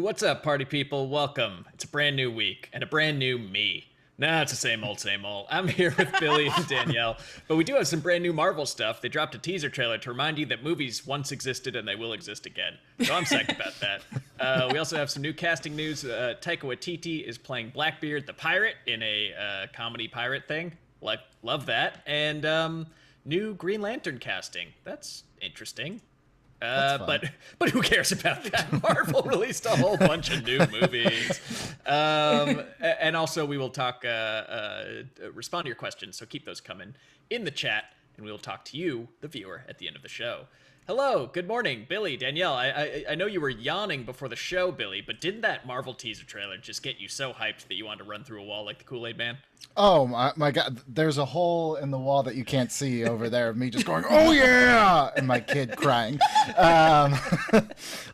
What's up, party people? Welcome. It's a brand new week and a brand new me. Nah, it's the same old, same old. I'm here with Billy and Danielle, but we do have some brand new Marvel stuff. They dropped a teaser trailer to remind you that movies once existed and they will exist again. So I'm psyched about that. We also have some new casting news. Taika Waititi is playing Blackbeard the pirate in a comedy pirate thing. Like, love that. And new Green Lantern casting. That's interesting. But who cares about that? Marvel released a whole bunch of new movies. And also we will talk, respond to your questions. So keep those coming in the chat and we will talk to you, the viewer, at the end of the show. Hello, good morning, Billy, Danielle. I know you were yawning before the show, Billy, but didn't that Marvel teaser trailer just get you so hyped that you wanted to run through a wall like the Kool-Aid Man? Oh my God! There's a hole in the wall that you can't see over there of me just going, "Oh yeah!" and my kid crying.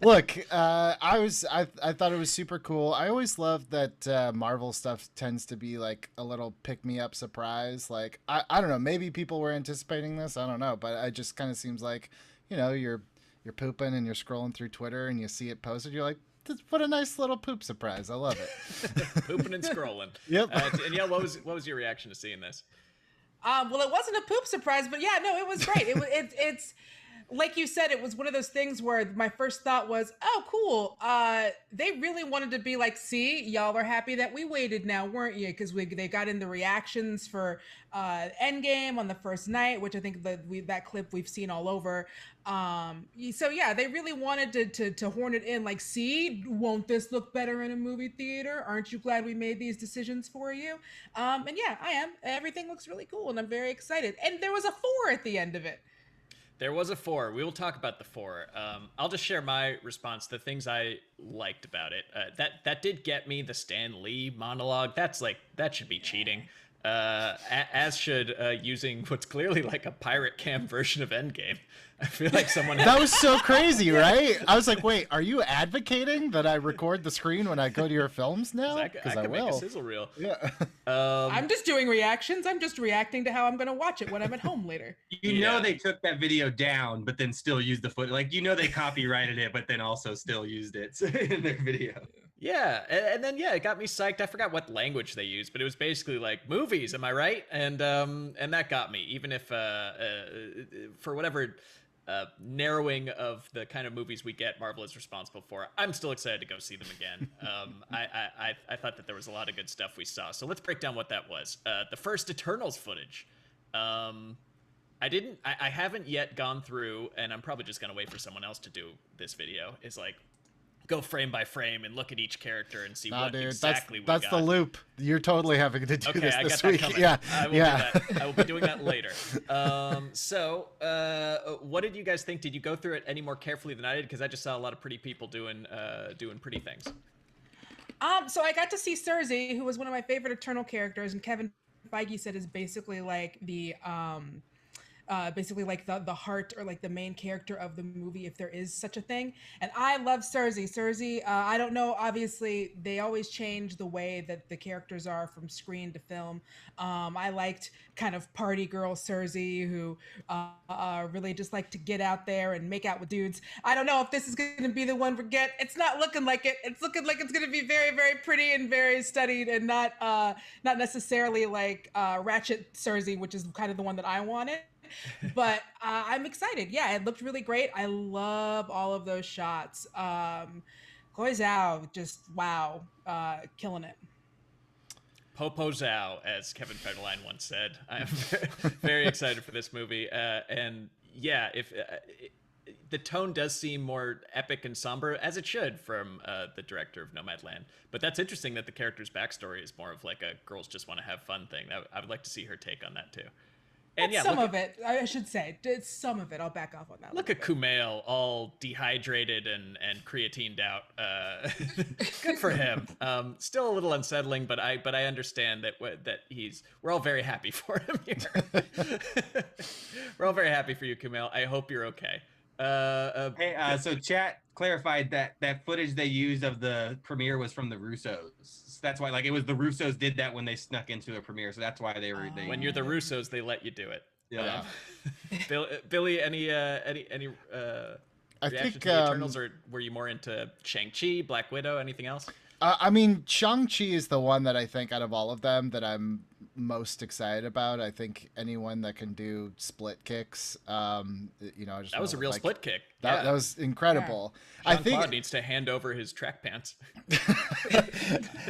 Look, I thought it was super cool. I always love that Marvel stuff tends to be like a little pick-me-up surprise. Like I don't know, maybe people were anticipating this. I don't know, but it just kind of seems like, you know, you're pooping and you're scrolling through Twitter and you see it posted. You're like, what a nice little poop surprise. I love it. Pooping and scrolling. Yep. Danielle, what was your reaction to seeing this? Well, it wasn't a poop surprise, but yeah, no, it was great. It's like you said, it was one of those things where my first thought was, oh, cool. They really wanted to be like, see, y'all are happy that we waited now, weren't you? Because they got in the reactions for Endgame on the first night, which I think that clip we've seen all over. So yeah, they really wanted to horn it in like, see, won't this look better in a movie theater? Aren't you glad we made these decisions for you? And yeah, I am. Everything looks really cool and I'm very excited. And there was a 4 at the end of it. There was a 4. We will talk about the 4. I'll just share my response, the things I liked about it. That did get me the Stan Lee monologue. That should be cheating. As should using what's clearly like a pirate cam version of Endgame. I feel like someone that was so crazy, right? I was like, wait, are you advocating that I record the screen when I go to your films now? Because I will. Make a sizzle reel. Yeah. I'm just doing reactions. I'm just reacting to how I'm going to watch it when I'm at home later. You know they took that video down, but then still used the footage. Like, you know they copyrighted it, but then also still used it in their video. Yeah, and then yeah, it got me psyched. I forgot what language they used, but it was basically like movies. Am I right? And that got me. Even if for whatever narrowing of the kind of movies we get, Marvel is responsible for, I'm still excited to go see them again. I thought that there was a lot of good stuff we saw. So let's break down what that was. The first Eternals footage. I haven't yet gone through, and I'm probably just gonna wait for someone else to do this video. Is like, go frame by frame and look at each character and see what exactly we got. That's the loop. You're totally having to do this week. Yeah, I will do that. I will be doing that later. So what did you guys think? Did you go through it any more carefully than I did? Because I just saw a lot of pretty people doing pretty things. So I got to see Cersei, who was one of my favorite Eternal characters, and Kevin Feige said is basically like the heart or like the main character of the movie, if there is such a thing. And I love Cersei. Cersei, I don't know, obviously they always change the way that the characters are from screen to film. I liked kind of party girl Cersei, who really just like to get out there and make out with dudes. I don't know if this is going to be the one we get. It's not looking like it. It's looking like it's going to be very, very pretty and very studied, and not necessarily like Ratchet Cersei, which is kind of the one that I wanted. But I'm excited. Yeah, it looked really great. I love all of those shots. Chloe Zhao, just wow, killing it. Popo Zhao, as Kevin Federline once said. I am very excited for this movie. And yeah, if the tone does seem more epic and somber, as it should, from the director of Nomadland. But that's interesting that the character's backstory is more of like a girls just want to have fun thing. I would like to see her take on that too. And yeah, some of it, I should say. It's some of it. I'll back off on that. Look at Kumail, all dehydrated and creatined out. Good for him. Still a little unsettling, but I understand that we're all very happy for him here. We're all very happy for you, Kumail. I hope you're okay. So chat clarified that footage they used of the premiere was from the Russos. So that's why, like, it was the Russos did that when they snuck into a premiere. So that's why they were. When you're the Russos, they let you do it. Yeah. Billy, any reaction think to the Eternals, or were you more into Shang-Chi, Black Widow, anything else? I mean, Shang-Chi is the one that I think out of all of them that I'm most excited about. I think anyone that can do split kicks, you know, I just That was a real split kick. That was incredible. Yeah. I think Jean-Claude needs to hand over his track pants.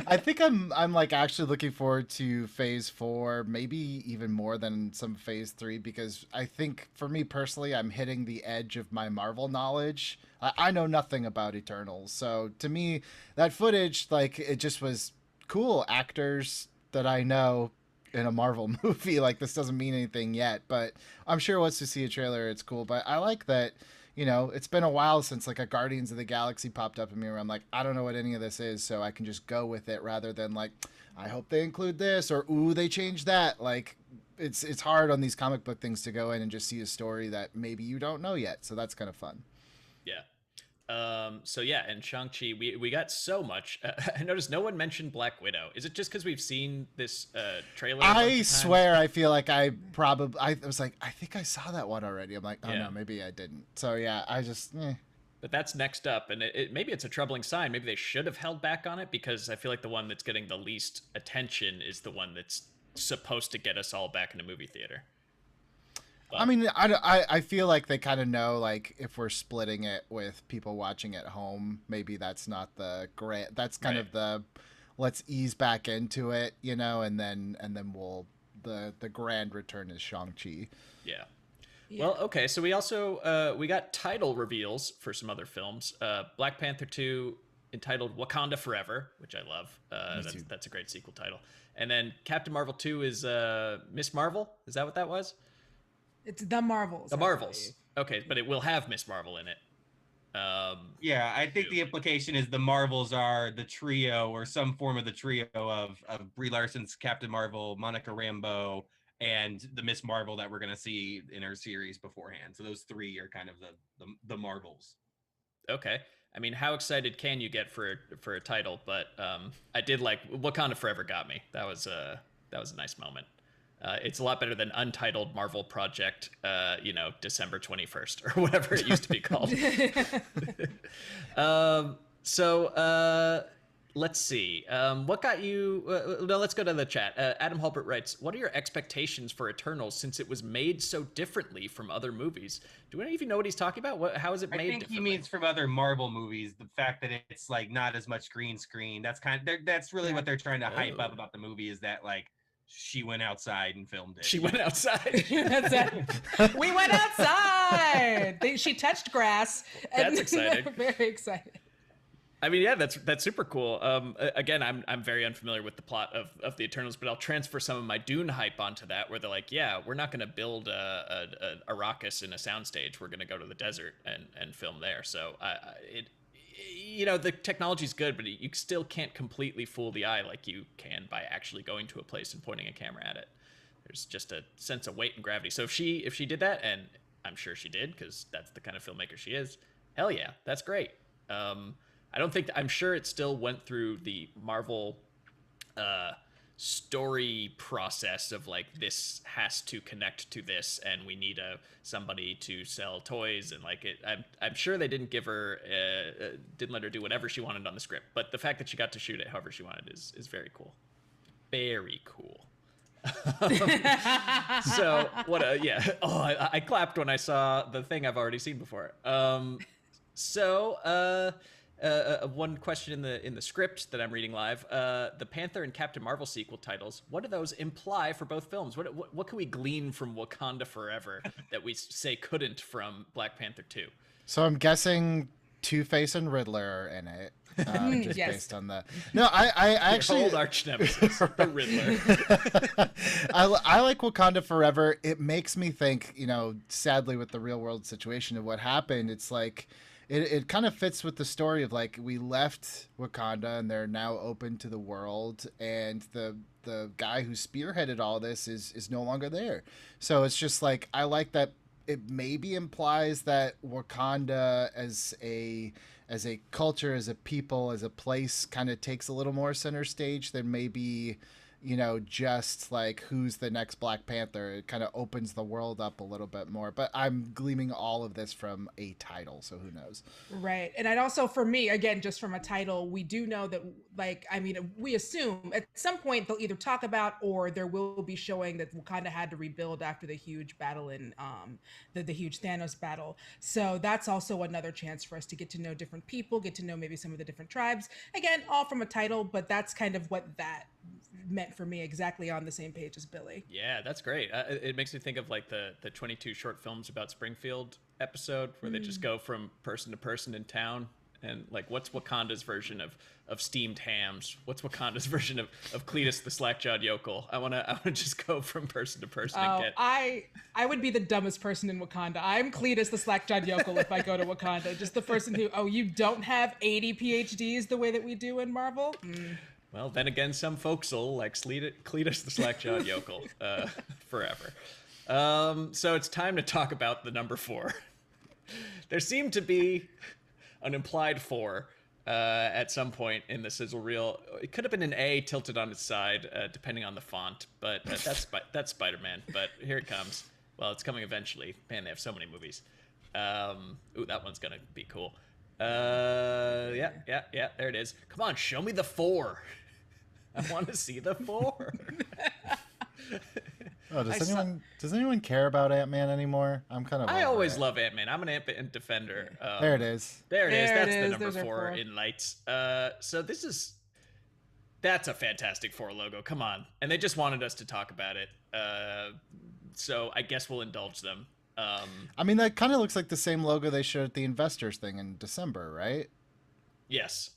I think I'm like actually looking forward to Phase 4, maybe even more than some Phase 3, because I think for me personally, I'm hitting the edge of my Marvel knowledge. I know nothing about Eternals, so to me, that footage, like, it just was cool. Actors that I know in a Marvel movie. Like, this doesn't mean anything yet, but I'm sure once we see a trailer, it's cool. But I like that, you know, it's been a while since like a Guardians of the Galaxy popped up in me where I'm like, I don't know what any of this is, so I can just go with it rather than like, I hope they include this, or ooh, they changed that. Like, it's hard on these comic book things to go in and just see a story that maybe you don't know yet. So that's kind of fun. Yeah. So yeah, and Shang-Chi, we got so much. I noticed no one mentioned Black Widow. Is it just because we've seen this trailer? I swear, I feel like I was like, I think I saw that one already. I'm like, oh no, maybe I didn't. So yeah, I just. But that's next up, and maybe it's a troubling sign. Maybe they should have held back on it, because I feel like the one that's getting the least attention is the one that's supposed to get us all back in a movie theater. I mean, I feel like they kind of know, like, if we're splitting it with people watching at home, maybe that's not the great. That's kind of the let's ease back into it, you know, and then we'll the grand return is Shang-Chi. Yeah. Well, okay. So we also we got title reveals for some other films. Black Panther 2 entitled Wakanda Forever, which I love. That's a great sequel title. And then Captain Marvel 2 is Miss Marvel. Is that what that was? It's The Marvels. The Marvels. Okay, but it will have Miss Marvel in it. Yeah, I think the implication is the Marvels are the trio, or some form of the trio of Brie Larson's Captain Marvel, Monica Rambeau, and the Miss Marvel that we're going to see in her series beforehand. So those three are kind of the Marvels. Okay. I mean, how excited can you get for a title? But I did like Wakanda Forever got me. That was a nice moment. It's a lot better than Untitled Marvel Project, December 21st or whatever it used to be called. Let's see. What got you? No, let's go to the chat. Adam Hulbert writes, "What are your expectations for Eternals since it was made so differently from other movies?" Do any of you know what he's talking about? How is it made? I think he means from other Marvel movies. The fact that it's like not as much green screen. That's really what they're trying to hype up about the movie, is that like she went outside and filmed it. She went outside. We went outside. She touched grass. That's exciting. Very excited. I mean, yeah, that's super cool. Again, I'm very unfamiliar with the plot of the Eternals, but I'll transfer some of my Dune hype onto that, where they're like, yeah, we're not going to build a Arrakis in a soundstage. We're going to go to the desert and film there. So the technology's good, but you still can't completely fool the eye like you can by actually going to a place and pointing a camera at it. There's just a sense of weight and gravity. So if she did that, and I'm sure she did, because that's the kind of filmmaker she is, hell yeah, that's great. I'm sure it still went through the Marvel story process of like, this has to connect to this, and we need somebody to sell toys, and like it. I'm sure they didn't let her do whatever she wanted on the script, but the fact that she got to shoot it however she wanted is very cool. Very cool. So what? I clapped when I saw the thing I've already seen before. One question in the script that I'm reading live, the Panther and Captain Marvel sequel titles, what do those imply for both films? What can we glean from Wakanda Forever that we say couldn't from Black Panther 2? So I'm guessing Two-Face and Riddler are in it. Just yes. Based on the. No, I actually. Old arch nemesis, the Riddler. I like Wakanda Forever. It makes me think, sadly with the real world situation of what happened, it's like. It kind of fits with the story of like, we left Wakanda and they're now open to the world, and the guy who spearheaded all this is no longer there. So it's just like, I like that it maybe implies that Wakanda as a culture, as a people, as a place, kind of takes a little more center stage than maybe you know, just like who's the next Black Panther. It kind of opens the world up a little bit more. But I'm gleaming all of this from a title, so who knows? Right. And I'd also, for me, again, just from a title, we do know that, like, I mean, we assume at some point they'll either talk about or there will be showing that Wakanda had to rebuild after the huge battle in the huge Thanos battle. So that's also another chance for us to get to know different people, get to know maybe some of the different tribes. Again, all from a title, but that's kind of what that meant for me, exactly on the same page as Billy. Yeah, that's great. It makes me think of like the 22 short films about Springfield episode where they just go from person to person in town. And like, what's Wakanda's version of steamed hams? What's Wakanda's version of Cletus the slack-jawed yokel? I wanna just go from person to person and get. I would be the dumbest person in Wakanda. I'm Cletus the slack-jawed yokel if I go to Wakanda. Just the person who, you don't have 80 PhDs the way that we do in Marvel? Well, then again, some folks will like Cletus the slack-jawed yokel forever. So it's time to talk about the number 4. There seemed to be an implied 4 at some point in the sizzle reel. It could have been an A tilted on its side, depending on the font, but that's Spider-Man. But here it comes. Well, it's coming eventually. Man, they have so many movies. Ooh, that one's gonna be cool. Yeah, there it is. Come on, show me the 4. I want to see the 4. Oh, does anyone care about Ant-Man anymore? I'm kind of. I always love Ant-Man. I'm an Ant-Man defender. There it is. There it is. That's the number There's 4 in lights. So that's a Fantastic Four logo. Come on, and they just wanted us to talk about it. So I guess we'll indulge them. I mean, that kind of looks like the same logo they showed at the investors thing in December, right? Yes,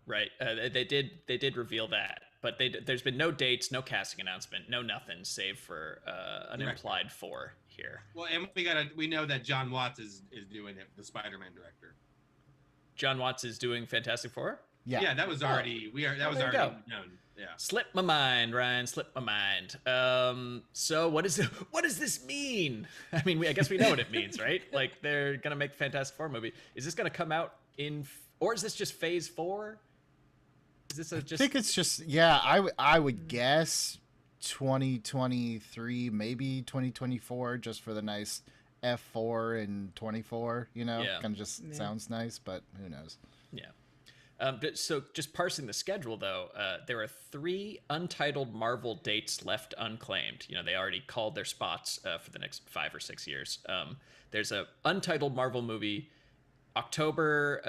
right. They did reveal that. But there's been no dates, no casting announcement, no nothing, save for an implied 4 here. Well, and we know that John Watts is doing it, the Spider-Man director. John Watts is doing Fantastic Four? Yeah, that was already already known. Yeah. Slipped my mind, Ryan. Slipped my mind. So what does this mean? I mean, I guess we know what it means, right? Like they're gonna make the Fantastic Four movie. Is this gonna come out or is this just Phase 4? Is this I think it's just I would guess 2023, maybe 2024, just for the nice F4 and 24. You know, kind of just sounds nice, but who knows? Yeah. So just parsing the schedule, though, there are 3 untitled Marvel dates left unclaimed. You know, they already called their spots for the next 5 or 6 years. There's a untitled Marvel movie, October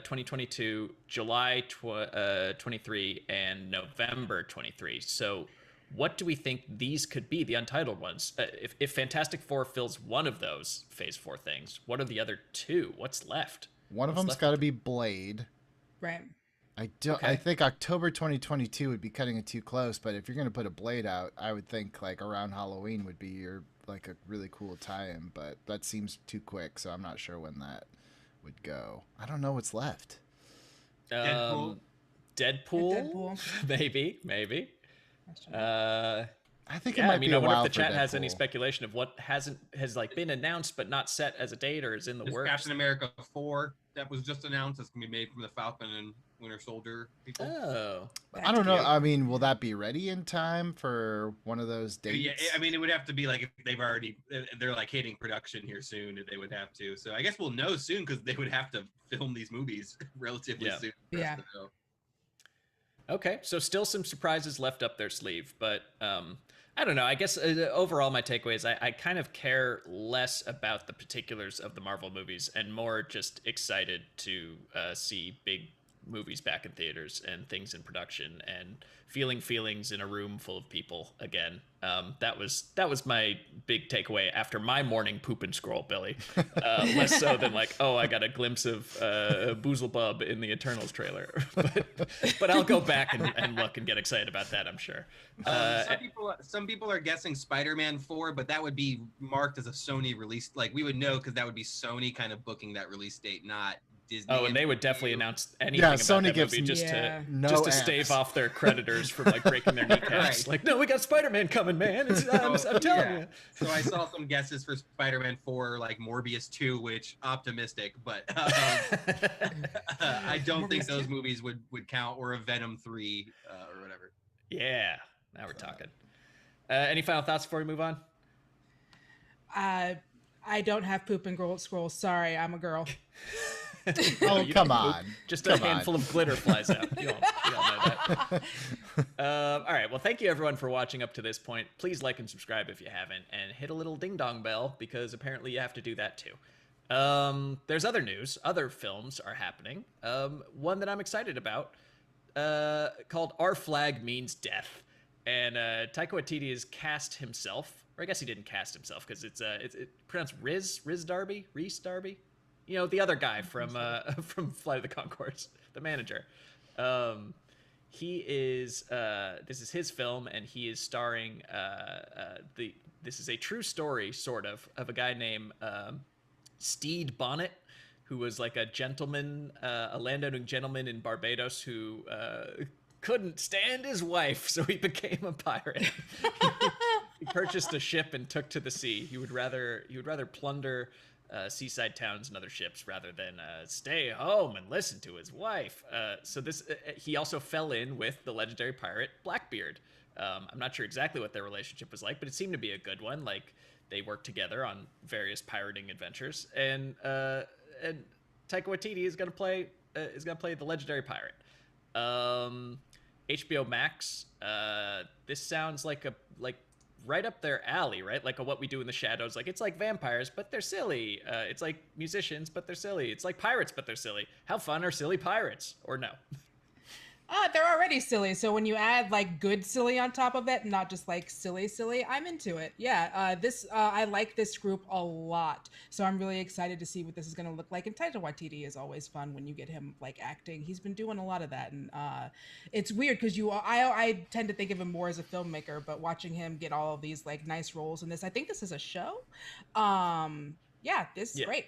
2022, July 23, and November 23. So what do we think these could be, the untitled ones? If Fantastic Four fills one of those Phase 4 things, what are the other 2? What's left? One of them's got to be Blade. Right. I think October 2022 would be cutting it too close, but if you're going to put a Blade out, I would think like around Halloween would be your like a really cool tie-in, but that seems too quick, so I'm not sure when that would go. I don't know what's left. Deadpool. Maybe. I think it might be a while. I wonder if the for chat has Deadpool. any speculation of what has like been announced but not set as a date or is in the works. Captain America 4 that was just announced. That's gonna be made from the Falcon and Winter Soldier people. Oh, I don't know. I mean, will that be ready in time for one of those dates? Yeah, I mean, it would have to be like if they're like hitting production here soon. They would have to. So I guess we'll know soon because they would have to film these movies relatively soon. Yeah. Okay, so still some surprises left up their sleeve, but I don't know. I guess overall my takeaway is I kind of care less about the particulars of the Marvel movies and more just excited to see big movies back in theaters and things in production and feeling feelings in a room full of people again. That was my big takeaway after my morning poop and scroll, Billy. Less so than like, oh, I got a glimpse of Boozlebub in the Eternals trailer. but I'll go back and look and get excited about that, I'm sure. Some people are guessing Spider-Man 4, but that would be marked as a Sony release. Like we would know because that would be Sony kind of booking that release date, not Disney. Oh, and they would definitely announce anything about Sony that gives movie just no to stave off their creditors from like breaking their kneecaps. Right. Like, no, we got Spider-Man coming, man. I'm telling you. So I saw some guesses for Spider-Man 4, like Morbius 2, which optimistic, but I don't think those movies would count, or a Venom 3 or whatever. Yeah. Now we're talking. Any final thoughts before we move on? I don't have poop and scrolls. Sorry, I'm a girl. Oh, come on. Just a handful of glitter flies out. You all know that. All right. Well, thank you, everyone, for watching up to this point. Please like and subscribe if you haven't, and hit a little ding-dong bell, because apparently you have to do that, too. There's other news. Other films are happening. One that I'm excited about, called Our Flag Means Death. And Taika Waititi has cast himself, or I guess he didn't cast himself, because it's pronounced Riz Darby? Reese Darby? You know, the other guy from Flight of the Conchords, the manager. He is this is his film, and he is starring this is a true story, sort of a guy named Steed Bonnet, who was like a gentleman, a landowning gentleman in Barbados who couldn't stand his wife, so he became a pirate. He purchased a ship and took to the sea. He would rather plunder seaside towns and other ships rather than stay home and listen to his wife. So he also fell in with the legendary pirate Blackbeard. I'm not sure exactly what their relationship was like, but it seemed to be a good one. Like, they worked together on various pirating adventures, and Taika Waititi is gonna play the legendary pirate. HBO Max. This sounds like right up their alley, right? Like a What We Do in the Shadows. Like, it's like vampires, but they're silly. It's like musicians, but they're silly. It's like pirates, but they're silly. How fun are silly pirates? Or no? They're already silly, so when you add like good silly on top of it, not just like silly, I'm into it. Yeah, I like this group a lot, so I'm really excited to see what this is going to look like. And Taika Waititi is always fun when you get him like acting. He's been doing a lot of that, and it's weird because I tend to think of him more as a filmmaker, but watching him get all of these like nice roles in this, I think this is a show. Yeah, this is great.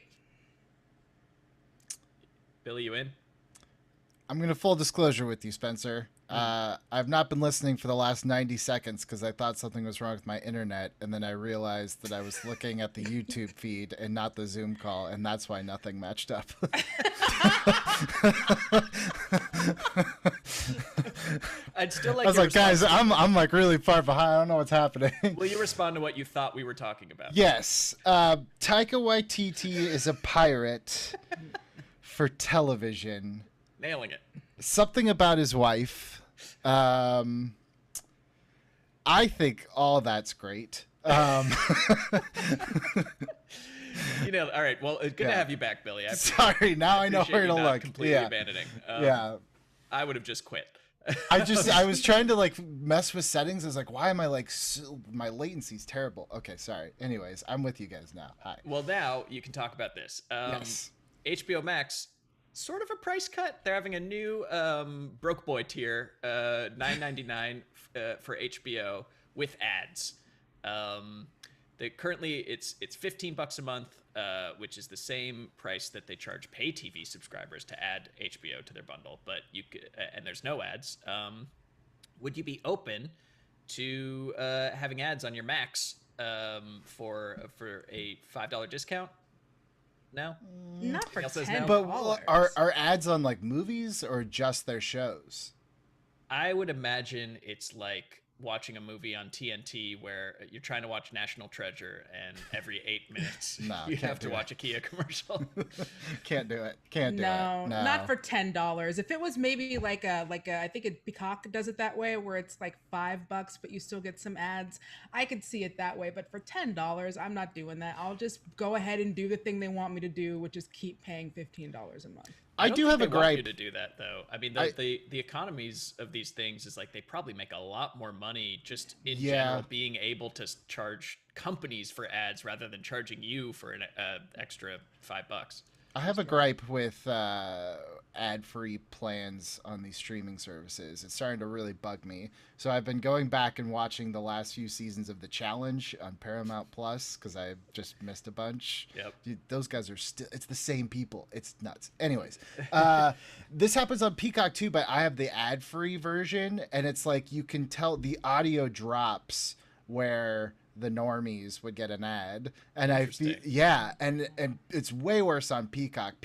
Billy, you in? I'm going to full disclosure with you, Spencer. I've not been listening for the last 90 seconds because I thought something was wrong with my internet, and then I realized that I was looking at the YouTube feed and not the Zoom call, and that's why nothing matched up. I'd still like. I was like, guys, I'm like really far behind. I don't know what's happening. Will you respond to what you thought we were talking about? Yes. Taika Waititi is a pirate for television. Nailing it. Something about his wife. I think all that's great. You know, all right. Well, it's good to have you back, Billy. Sorry, now I know where to look. Completely abandoning. I would have just quit. I was trying to like mess with settings. I was like, why am I like my latency's terrible? Okay, sorry. Anyways, I'm with you guys now. Hi. Well, now you can talk about this. Yes. HBO Max. Sort of a price cut. They're having a new broke boy tier, $9.99 for HBO with ads. Currently it's $15 a month, which is the same price that they charge pay TV subscribers to add HBO to their bundle. But and there's no ads. Would you be open to having ads on your Max for a $5 discount? No, not for $10. But are ads on like movies or just their shows? I would imagine it's like watching a movie on TNT where you're trying to watch National Treasure, and every 8 minutes you have to watch a Kia commercial. Can't do it. Can't do it. No, not for $10. If it was maybe like a I think Peacock does it that way, where it's like $5, but you still get some ads. I could see it that way, but for $10, I'm not doing that. I'll just go ahead and do the thing they want me to do, which is keep paying $15 a month. I do have a gripe. Want you to do that though. I mean, the economies of these things is like they probably make a lot more money just in general being able to charge companies for ads rather than charging you for an extra $5. I have a gripe with ad-free plans on these streaming services. It's starting to really bug me. So I've been going back and watching the last few seasons of The Challenge on Paramount Plus because I just missed a bunch. Yep. Dude, those guys are still, it's the same people. It's nuts. Anyways, this happens on Peacock too, but I have the ad-free version, and it's like you can tell the audio drops where the normies would get an ad, and and it's way worse on Peacock.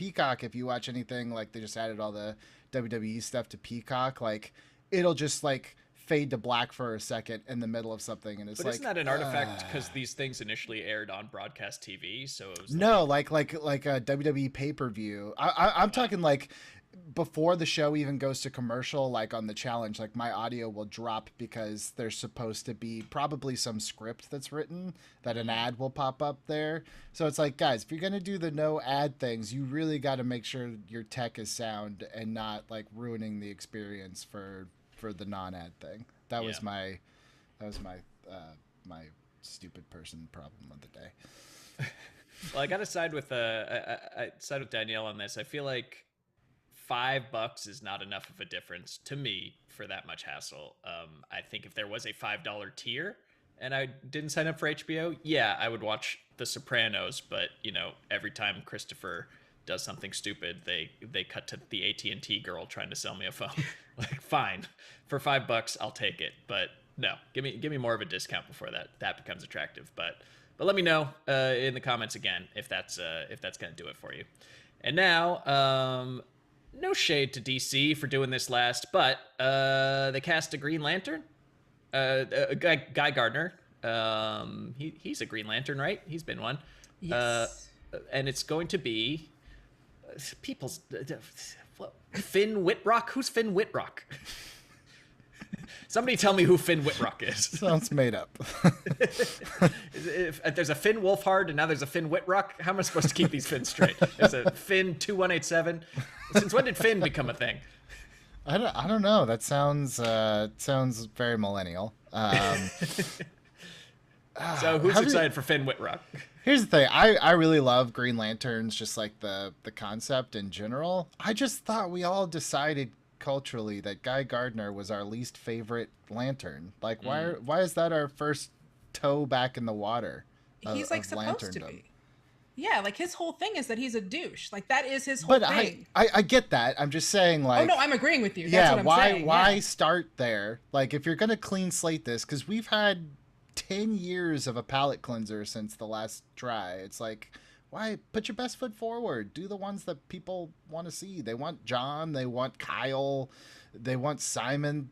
If you watch anything, like they just added all the WWE stuff to Peacock, like it'll just like fade to black for a second in the middle of something, and it's but like, isn't that an artifact because these things initially aired on broadcast TV? So it was no, like a WWE pay-per-view. I'm talking like before the show even goes to commercial, like on the challenge, like my audio will drop because there's supposed to be probably some script that's written that an ad will pop up there. So it's like, guys, if you're going to do the no ad things, you really got to make sure your tech is sound and not like ruining the experience for the non-ad thing. That was my my stupid person problem of the day. Well, I got to side with I side with Danielle on this. I feel like $5 is not enough of a difference to me for that much hassle. I think if there was a $5 tier and I didn't sign up for HBO, yeah, I would watch The Sopranos. But you know, every time Christopher does something stupid, they cut to the AT&T girl trying to sell me a phone. Like, fine, for $5, I'll take it. But no, give me more of a discount before that becomes attractive. But let me know in the comments again if that's gonna do it for you. And now, no shade to DC for doing this last, but they cast a Green Lantern, Guy Gardner. He's a Green Lantern, right? He's been one. Yes. And it's going to be people's Finn Whitrock. Who's Finn Whitrock? Somebody tell me who Finn Whitrock is. Sounds made up. If there's a Finn Wolfhard and now there's a Finn Whitrock, how am I supposed to keep these Finns straight? There's a Finn 2187. Since when did Finn become a thing? I don't know. That sounds very millennial. So who's excited for Finn Whitrock? Here's the thing. I really love Green Lanterns, just like the concept in general. I just thought we all decided culturally that Guy Gardner was our least favorite Lantern. Like, why is that our first toe back in the water? He's like supposed to be. Yeah, like his whole thing is that he's a douche. Like that is his whole thing. I get that. I'm just saying, like, oh no, I'm agreeing with you. That's what I'm saying. Why start there? Like, if you're gonna clean slate this, because we've had 10 years of a palate cleanser since the last try. It's like, why put your best foot forward? Do the ones that people want to see. They want John, they want Kyle, they want Simon,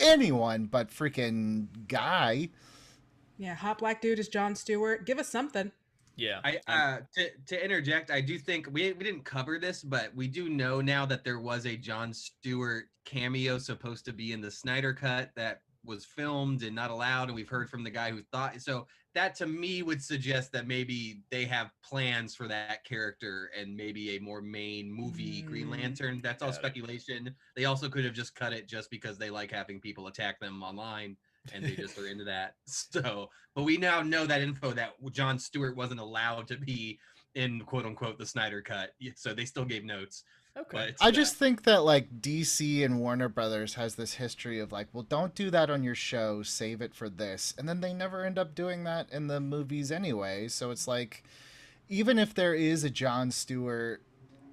anyone but freaking Guy. Yeah, hot black dude is Jon Stewart. Give us something. Yeah. To interject, I do think we didn't cover this, but we do know now that there was a Jon Stewart cameo supposed to be in the Snyder Cut that was filmed and not allowed, and we've heard from the guy who thought so. That to me would suggest that maybe they have plans for that character and maybe a more main movie Green Lantern. That's all speculation. They also could have just cut it just because they like having people attack them online and they just are into that. So, but we now know that info that Jon Stewart wasn't allowed to be in quote unquote the Snyder Cut. So they still gave notes. Okay. I just think that like DC and Warner Brothers has this history of like, well, don't do that on your show, save it for this. And then they never end up doing that in the movies anyway. So it's like, even if there is a Jon Stewart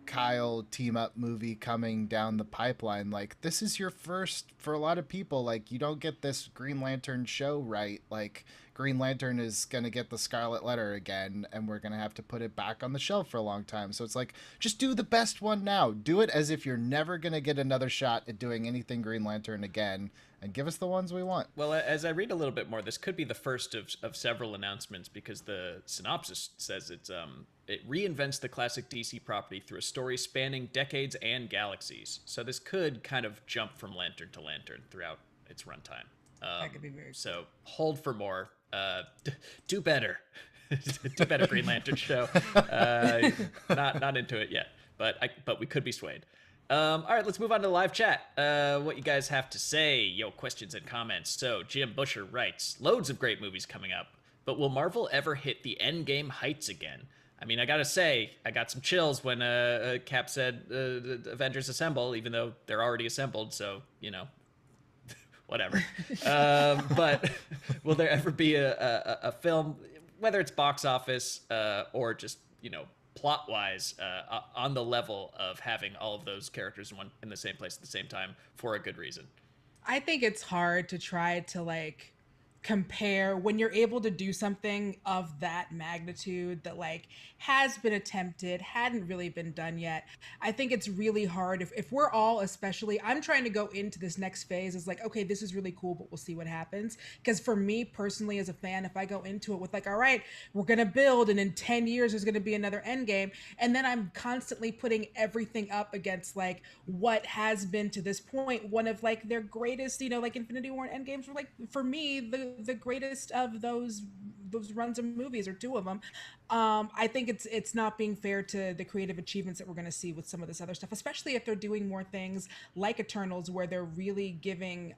Kyle team up movie coming down the pipeline, like this is your first for a lot of people. Like you don't get this Green Lantern show right. Like Green Lantern is going to get the Scarlet Letter again, and we're going to have to put it back on the shelf for a long time. So it's like, just do the best one now. Do it as if you're never going to get another shot at doing anything Green Lantern again, and give us the ones we want. Well, as I read a little bit more, this could be the first of several announcements because the synopsis says it reinvents the classic DC property through a story spanning decades and galaxies. So this could kind of jump from lantern to lantern throughout its runtime. That could be very cool. So hold for more. Do better. Do better, Green Lantern show. Not into it yet, but we could be swayed. All right, let's move on to the live chat. What you guys have to say, questions and comments. So Jim Busher writes, loads of great movies coming up, but will Marvel ever hit the endgame heights again? I mean, I gotta say, I got some chills when Cap said Avengers assemble, even though they're already assembled, so, whatever. But will there ever be a film, whether it's box office or just, plot-wise, on the level of having all of those characters in the same place at the same time for a good reason? I think it's hard to try to compare when you're able to do something of that magnitude that like has been attempted, hadn't really been done yet. I think it's really hard if we're all, especially, I'm trying to go into this next phase as like, okay, this is really cool, but we'll see what happens. Because for me personally as a fan, if I go into it with like, all right, we're gonna build and in 10 years there's gonna be another Endgame, and then I'm constantly putting everything up against like what has been to this point one of like their greatest, you know, like Infinity War and Endgames were like, for me, the greatest of those runs of movies, or two of them. I think it's not being fair to the creative achievements that we're going to see with some of this other stuff, especially if they're doing more things like Eternals, where they're really giving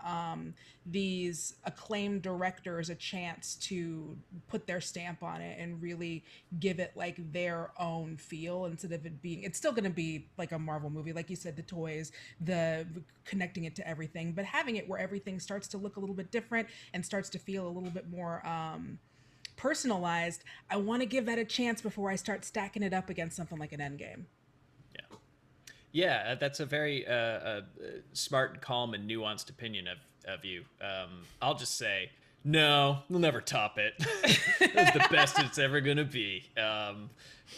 these acclaimed directors a chance to put their stamp on it and really give it like their own feel, instead of it being, it's still going to be like a Marvel movie, like you said, the toys, the connecting it to everything, but having it where everything starts to look a little bit different and starts to feel a little bit more personalized. I want to give that a chance before I start stacking it up against something like an Endgame. Yeah, that's a very smart, calm, and nuanced opinion of you. I'll just say, no, we'll never top it. That's the best it's ever going to be.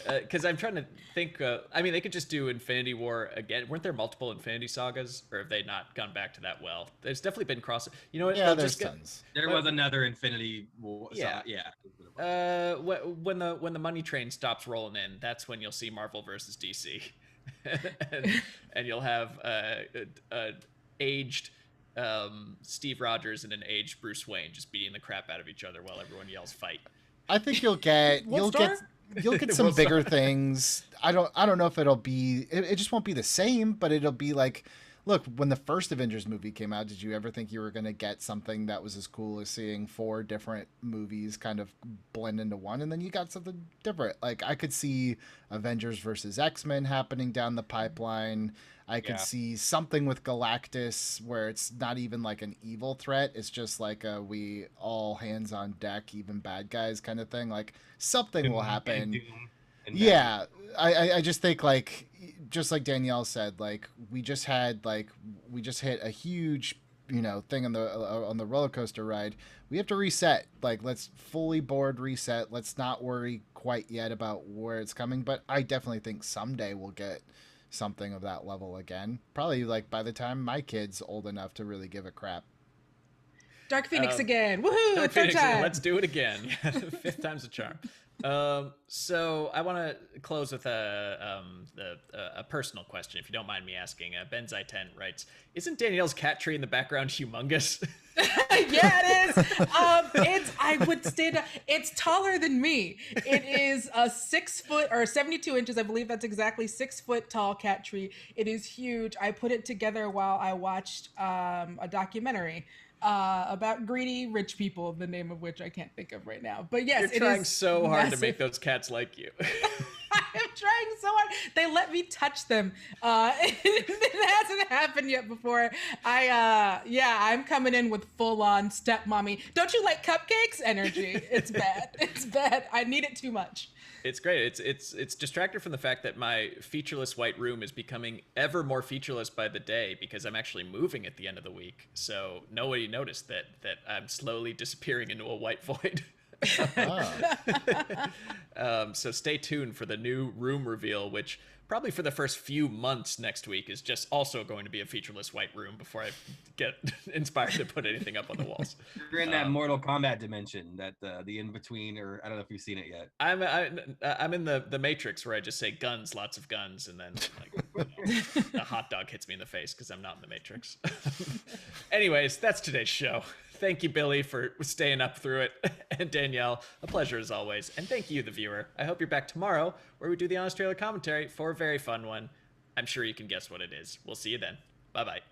Because I'm trying to think, I mean, they could just do Infinity War again. Weren't there multiple Infinity Sagas, or have they not gone back to that well? There's definitely been cross. You know what? Yeah, there's tons. There was another Infinity War. Yeah. Yeah. When the money train stops rolling in, that's when you'll see Marvel versus DC. and you'll have aged Steve Rogers and an aged Bruce Wayne just beating the crap out of each other while everyone yells fight. I think you'll get some bigger things. I don't know if it'll be it just won't be the same, but it'll be like, look, when the first Avengers movie came out, did you ever think you were going to get something that was as cool as seeing 4 different movies kind of blend into one? And then you got something different. Like, I could see Avengers versus X-Men happening down the pipeline. I could see something with Galactus where it's not even like an evil threat. It's just like a we all hands on deck, even bad guys kind of thing. Like, something will happen. Yeah, I just think, like, just like Danielle said, like, we just hit a huge, you know, thing on the roller coaster ride. We have to reset. Like, let's fully board reset. Let's not worry quite yet about where it's coming, but I definitely think someday we'll get something of that level again. Probably like by the time my kid's old enough to really give a crap. Dark Phoenix again. Woohoo! Dark Phoenix, let's do it again. 5th time's a charm. So I want to close with a personal question, if you don't mind me asking. Ben Zaiten writes, "Isn't Danielle's cat tree in the background humongous?" Yeah, it is. I would stand. It's taller than me. It is a 6 foot or 72 inches. I believe that's exactly 6 foot tall cat tree. It is huge. I put it together while I watched a documentary about greedy rich people, the name of which I can't think of right now. But yes, you're trying so hard to make those cats like you. I'm trying so hard. They let me touch them. It hasn't happened yet before. I'm coming in with full on stepmommy. Don't you like cupcakes? Energy. It's bad. It's bad. I need it too much. It's great. It's distracted from the fact that my featureless white room is becoming ever more featureless by the day because I'm actually moving at the end of the week. So nobody noticed that I'm slowly disappearing into a white void. So stay tuned for the new room reveal, which probably for the first few months next week is just also going to be a featureless white room before I get inspired to put anything up on the walls. You're in that Mortal Kombat dimension, that the in-between, or I don't know if you've seen it yet. I'm in the Matrix where I just say guns, lots of guns, and then like, a hot dog hits me in the face because I'm not in the Matrix. Anyways, that's today's show. Thank you, Billy, for staying up through it. And Danielle, a pleasure as always. And thank you, the viewer. I hope you're back tomorrow where we do the Honest Trailer commentary for a very fun one. I'm sure you can guess what it is. We'll see you then. Bye-bye.